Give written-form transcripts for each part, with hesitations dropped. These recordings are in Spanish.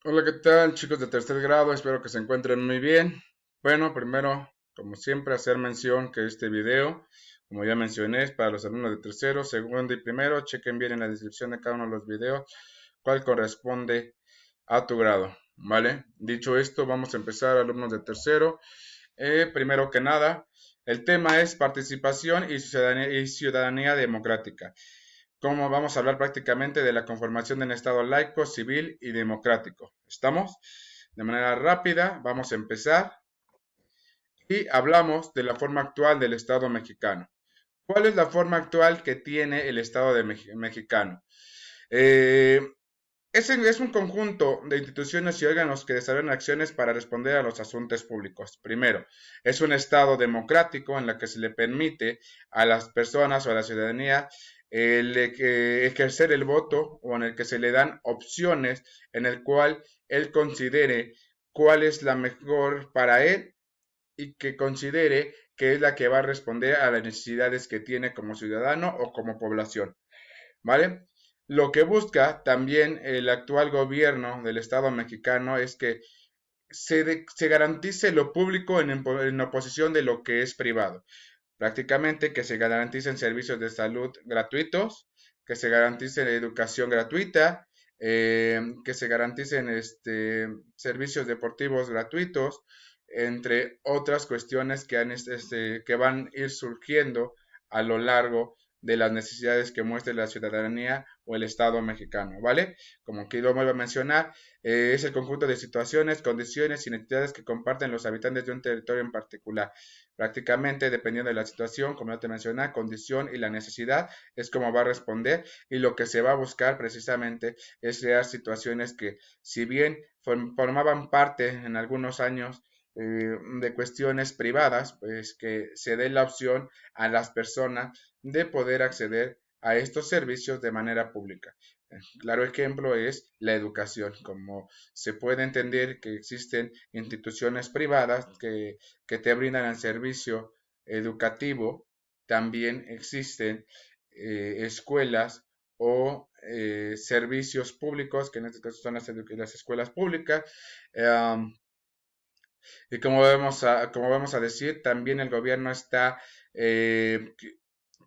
Hola, ¿qué tal, chicos de tercer grado? Espero que se encuentren muy bien. Bueno, primero, como siempre, hacer mención que este video, como ya mencioné, es para los alumnos de tercero, segundo y primero. Chequen bien en la descripción de cada uno de los videos cuál corresponde a tu grado, ¿vale? Dicho esto, vamos a empezar, alumnos de tercero. Primero que nada, el tema es participación y ciudadanía democrática. Como vamos a hablar prácticamente de la conformación de un Estado laico, civil y democrático. ¿Estamos? De manera rápida, vamos a empezar y hablamos de la forma actual del Estado mexicano. ¿Cuál es la forma actual que tiene el Estado mexicano? Eh, es un conjunto de instituciones y órganos que desarrollan acciones para responder a los asuntos públicos. Primero, es un Estado democrático en la que se le permite a las personas o a la ciudadanía ejercer el voto o en el que se le dan opciones en el cual él considere cuál es la mejor para él y que considere que es la que va a responder a las necesidades que tiene como ciudadano o como población. ¿Vale? Lo que busca también el actual gobierno del Estado mexicano es que se garantice lo público en oposición de lo que es privado. Prácticamente que se garanticen servicios de salud gratuitos, que se garantice educación gratuita, que se garanticen servicios deportivos gratuitos, entre otras cuestiones que van a ir surgiendo a lo largo de las necesidades que muestre la ciudadanía o el Estado mexicano, ¿vale? Como que lo vuelvo a mencionar, es el conjunto de situaciones, condiciones y necesidades que comparten los habitantes de un territorio en particular. Prácticamente, dependiendo de la situación, como ya te mencioné, condición y la necesidad, es como va a responder y lo que se va a buscar precisamente es crear situaciones que, si bien formaban parte en algunos años de cuestiones privadas, pues que se dé la opción a las personas de poder acceder a estos servicios de manera pública. Claro ejemplo es la educación, como se puede entender que existen instituciones privadas que te brindan el servicio educativo, también existen escuelas o servicios públicos, que en este caso son las escuelas públicas. Um, y como vamos a decir, también el gobierno está eh,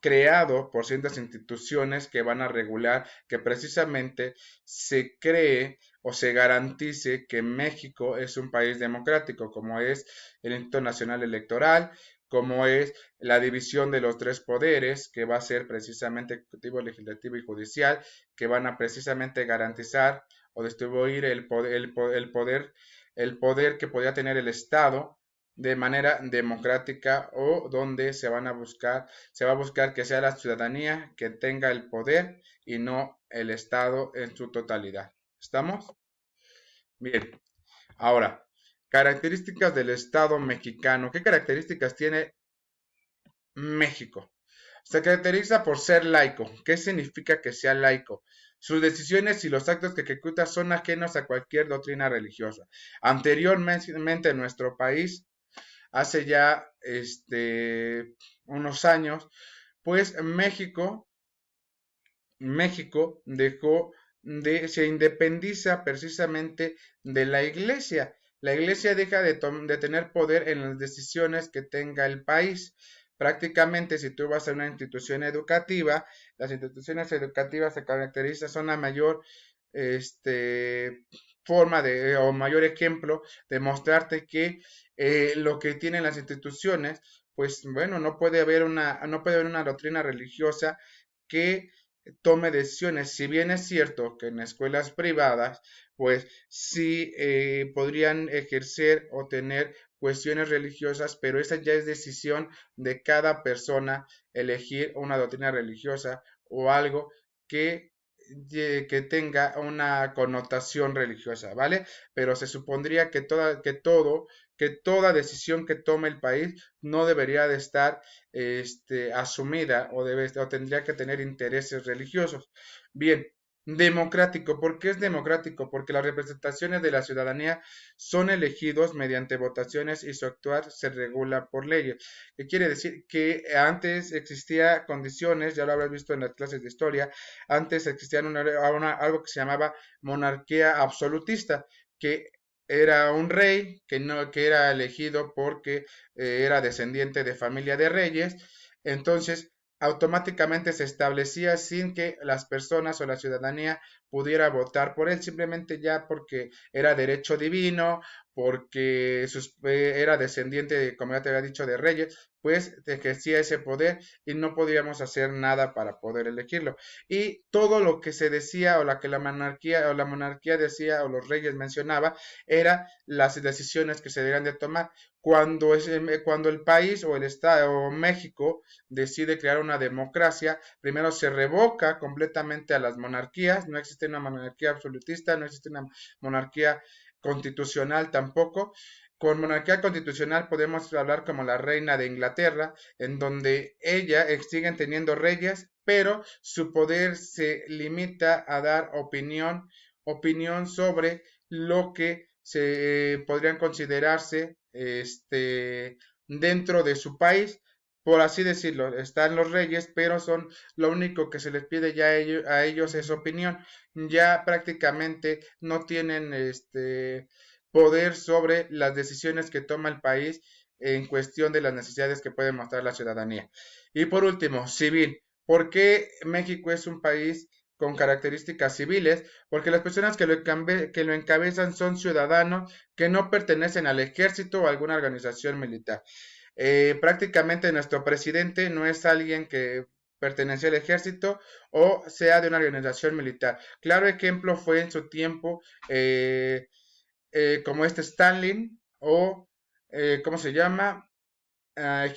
creado por ciertas instituciones que van a regular que precisamente se cree o se garantice que México es un país democrático, como es el Instituto Nacional Electoral, como es la división de los tres poderes, que va a ser precisamente ejecutivo, legislativo y judicial, que van a precisamente garantizar o distribuir el poder que podría tener el Estado de manera democrática o donde se va a buscar que sea la ciudadanía que tenga el poder y no el Estado en su totalidad. ¿Estamos? Bien. Ahora, características del Estado mexicano. ¿Qué características tiene México? Se caracteriza por ser laico. ¿Qué significa que sea laico? Sus decisiones y los actos que ejecuta son ajenos a cualquier doctrina religiosa. Anteriormente en nuestro país, hace ya unos años, pues México se independiza precisamente de la iglesia. La iglesia deja de tener poder en las decisiones que tenga el país. Prácticamente, si tú vas a una institución educativa, las instituciones educativas se caracterizan, son la mayor forma o mayor ejemplo de mostrarte que lo que tienen las instituciones, pues bueno, no puede haber una doctrina religiosa que tome decisiones. Si bien es cierto que en escuelas privadas, pues sí podrían ejercer o tener cuestiones religiosas, pero esa ya es decisión de cada persona elegir una doctrina religiosa o algo que, que tenga una connotación religiosa, ¿vale? Pero se supondría que toda decisión que tome el país no debería de estar asumida o tendría que tener intereses religiosos. Bien, democrático. ¿Por qué es democrático? Porque las representaciones de la ciudadanía son elegidos mediante votaciones y su actuar se regula por leyes. ¿Qué quiere decir? Que antes existía condiciones, ya lo habrás visto en las clases de historia, antes existía algo que se llamaba monarquía absolutista. que era un rey, que era elegido porque era descendiente de familia de reyes. Entonces, automáticamente se establecía sin que las personas o la ciudadanía pudiera votar por él, simplemente ya porque era derecho divino, porque era descendiente, como ya te había dicho, de reyes, pues ejercía ese poder y no podíamos hacer nada para poder elegirlo. Y todo lo que se decía o la que la monarquía decía o los reyes mencionaba era las decisiones que se debían de tomar. Cuando el país o el Estado o México decide crear una democracia, primero se revoca completamente a las monarquías, no existe una monarquía absolutista, no existe una monarquía constitucional tampoco. Con monarquía constitucional podemos hablar como la reina de Inglaterra, en donde siguen teniendo reyes, pero su poder se limita a dar opinión sobre lo que se podrían considerarse dentro de su país, por así decirlo. Están los reyes, pero son lo único que se les pide ya a ellos es opinión. Ya prácticamente no tienen poder sobre las decisiones que toma el país en cuestión de las necesidades que puede mostrar la ciudadanía. Y por último, civil. ¿Por qué México es un país con características civiles? Porque las personas que lo encabezan son ciudadanos que no pertenecen al ejército o a alguna organización militar. Prácticamente nuestro presidente no es alguien que perteneció al ejército o sea de una organización militar. Claro ejemplo fue en su tiempo como Stalin o, ¿cómo se llama?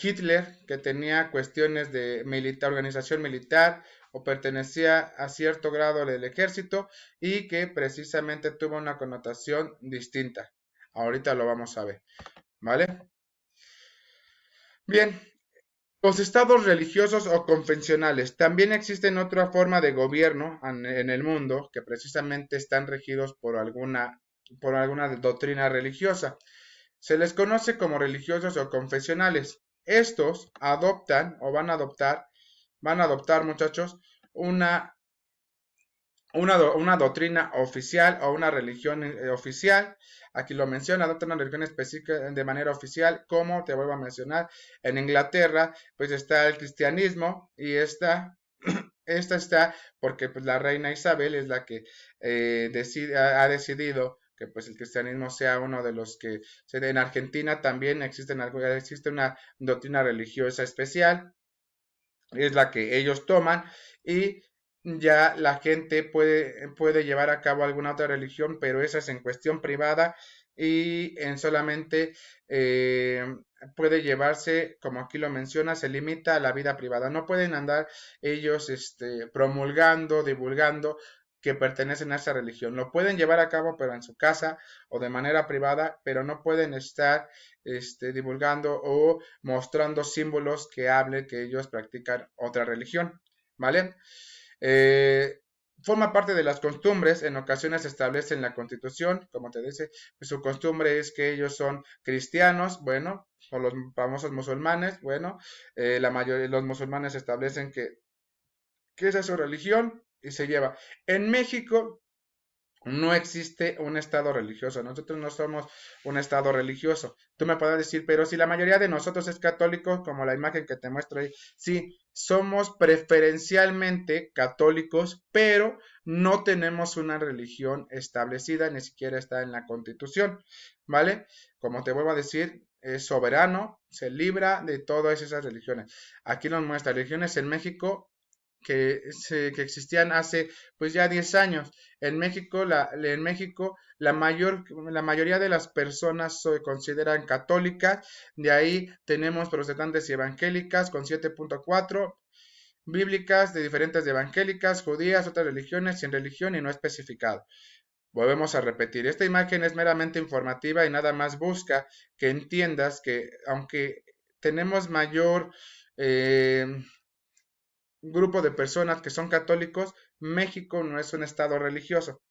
Hitler, que tenía cuestiones de organización militar o pertenecía a cierto grado del ejército y que precisamente tuvo una connotación distinta. Ahorita lo vamos a ver, ¿vale? Bien, los estados religiosos o confesionales. También existen otra forma de gobierno en el mundo que precisamente están regidos por alguna doctrina religiosa. Se les conoce como religiosos o confesionales. Estos adoptan o van a adoptar, muchachos, una, una doctrina oficial o una religión oficial. Aquí lo menciona, adoptan una religión específica de manera oficial, como te vuelvo a mencionar, en Inglaterra, pues está el cristianismo y esta está porque pues, la reina Isabel es la que ha decidido que pues el cristianismo sea uno de los que en Argentina también existe una doctrina religiosa especial, es la que ellos toman y ya la gente puede llevar a cabo alguna otra religión, pero esa es en cuestión privada y en solamente eh, puede llevarse, como aquí lo menciona, se limita a la vida privada. No pueden andar ellos promulgando, divulgando que pertenecen a esa religión. Lo pueden llevar a cabo, pero en su casa o de manera privada, pero no pueden estar divulgando o mostrando símbolos que hablen que ellos practican otra religión, ¿vale? Eh, Forma parte de las costumbres, en ocasiones se establece en la constitución, como te dice, pues su costumbre es que ellos son cristianos, bueno, o los famosos musulmanes, bueno, la mayoría de los musulmanes establecen que esa es su religión y se lleva. En México no existe un estado religioso. Nosotros no somos un estado religioso. Tú me podrás decir, pero si la mayoría de nosotros es católico, como la imagen que te muestro ahí, sí, somos preferencialmente católicos, pero no tenemos una religión establecida, ni siquiera está en la Constitución, ¿vale? Como te vuelvo a decir, es soberano, se libra de todas esas religiones. Aquí nos muestra religiones en México que existían hace pues ya 10 años. En México la mayoría de las personas se consideran católicas, de ahí tenemos protestantes y evangélicas con 7.4, bíblicas de diferentes de evangélicas, judías, otras religiones, sin religión y no especificado. Volvemos a repetir, esta imagen es meramente informativa y nada más busca que entiendas que aunque tenemos mayor grupo de personas que son católicos, México no es un estado religioso.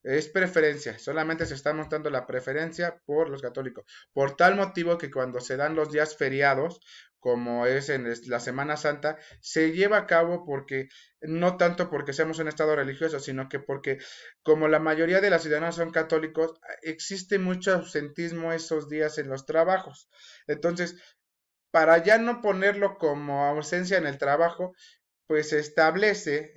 Es preferencia, solamente se está mostrando la preferencia por los católicos. Por tal motivo que cuando se dan los días feriados, como es en la Semana Santa, se lleva a cabo porque, no tanto porque seamos un estado religioso, sino que porque como la mayoría de las ciudadanos son católicos, existe mucho ausentismo esos días en los trabajos. Entonces, para ya no ponerlo como ausencia en el trabajo, pues se establece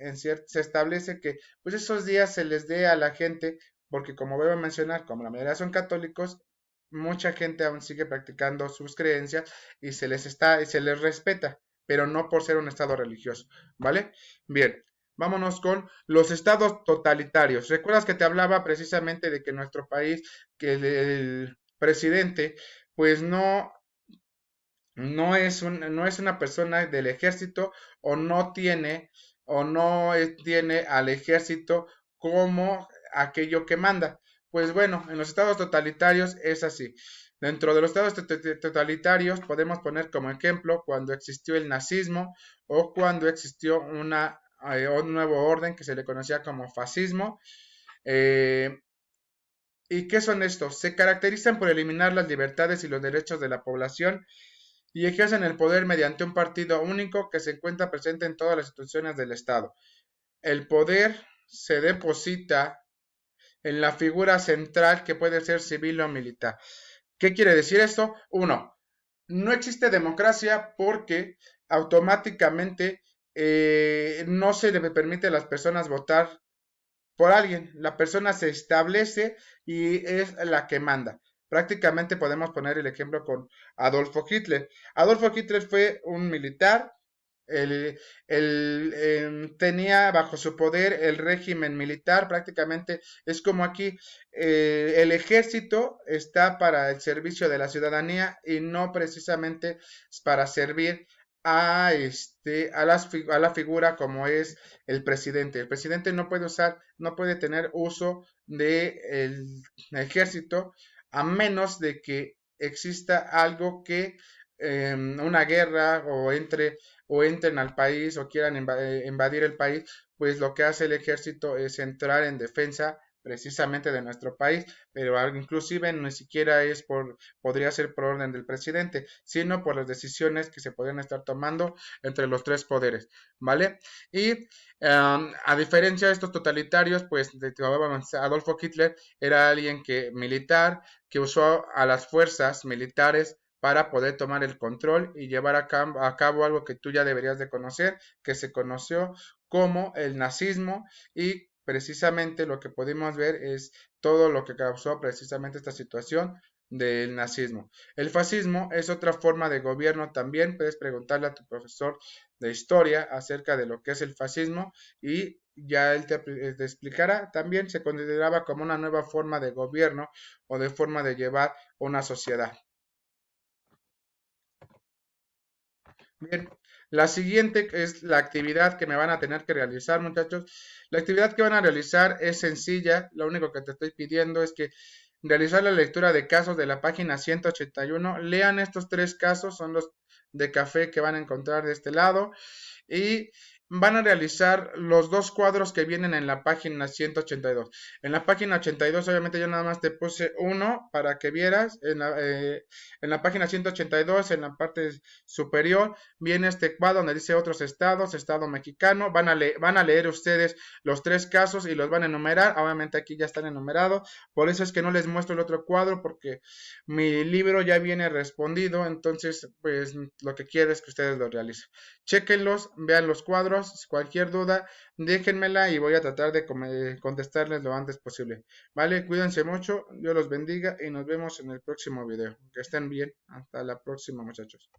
que pues esos días se les dé a la gente, porque como voy a mencionar, como la mayoría son católicos, mucha gente aún sigue practicando sus creencias y se les respeta, pero no por ser un estado religioso, ¿vale? Bien, vámonos con los estados totalitarios. ¿Recuerdas que te hablaba precisamente de que nuestro país, que el presidente, pues no es una persona del ejército o no tiene al ejército como aquello que manda? Pues bueno, en los estados totalitarios es así. Dentro de los estados totalitarios podemos poner como ejemplo cuando existió el nazismo o cuando existió un nuevo orden que se le conocía como fascismo. Eh, ¿Y qué son estos? Se caracterizan por eliminar las libertades y los derechos de la población y ejercen el poder mediante un partido único que se encuentra presente en todas las instituciones del Estado. El poder se deposita en la figura central que puede ser civil o militar. ¿Qué quiere decir esto? Uno, no existe democracia porque automáticamente no se le permite a las personas votar por alguien. La persona se establece y es la que manda. Prácticamente podemos poner el ejemplo con Adolfo Hitler. Adolfo Hitler fue un militar. Tenía bajo su poder el régimen militar. Prácticamente es como aquí el ejército está para el servicio de la ciudadanía y no precisamente para servir a la figura como es el presidente. El presidente no puede tener uso del ejército a menos de que exista algo que una guerra o entren al país o quieran invadir el país, pues lo que hace el ejército es entrar en defensa precisamente de nuestro país, pero inclusive ni siquiera podría ser por orden del presidente, sino por las decisiones que se podrían estar tomando entre los tres poderes, ¿vale? Y a diferencia de estos totalitarios, pues Adolfo Hitler era alguien que usó a las fuerzas militares para poder tomar el control y llevar a cabo algo que tú ya deberías de conocer, que se conoció como el nazismo y precisamente lo que pudimos ver es todo lo que causó precisamente esta situación del nazismo. El fascismo es otra forma de gobierno también. Puedes preguntarle a tu profesor de historia acerca de lo que es el fascismo y ya él te explicará. También se consideraba como una nueva forma de gobierno o de forma de llevar una sociedad. Bien, la siguiente es la actividad que me van a tener que realizar, muchachos. La actividad que van a realizar es sencilla. Lo único que te estoy pidiendo es que realizar la lectura de casos de la página 181. Lean estos tres casos, son los de café que van a encontrar de este lado. Y van a realizar los dos cuadros que vienen en la página 182. En la página 82, obviamente yo nada más te puse uno para que vieras. En la página 182, en la parte superior, viene este cuadro donde dice otros estados, estado mexicano. Van a leer ustedes los tres casos y los van a enumerar. Obviamente aquí ya están enumerados. Por eso es que no les muestro el otro cuadro porque mi libro ya viene respondido. Entonces, pues lo que quiero es que ustedes lo realicen. Chequenlos, vean los cuadros, cualquier duda, déjenmela y voy a tratar de contestarles lo antes posible. Vale, cuídense mucho, Dios los bendiga y nos vemos en el próximo video. Que estén bien, hasta la próxima, muchachos.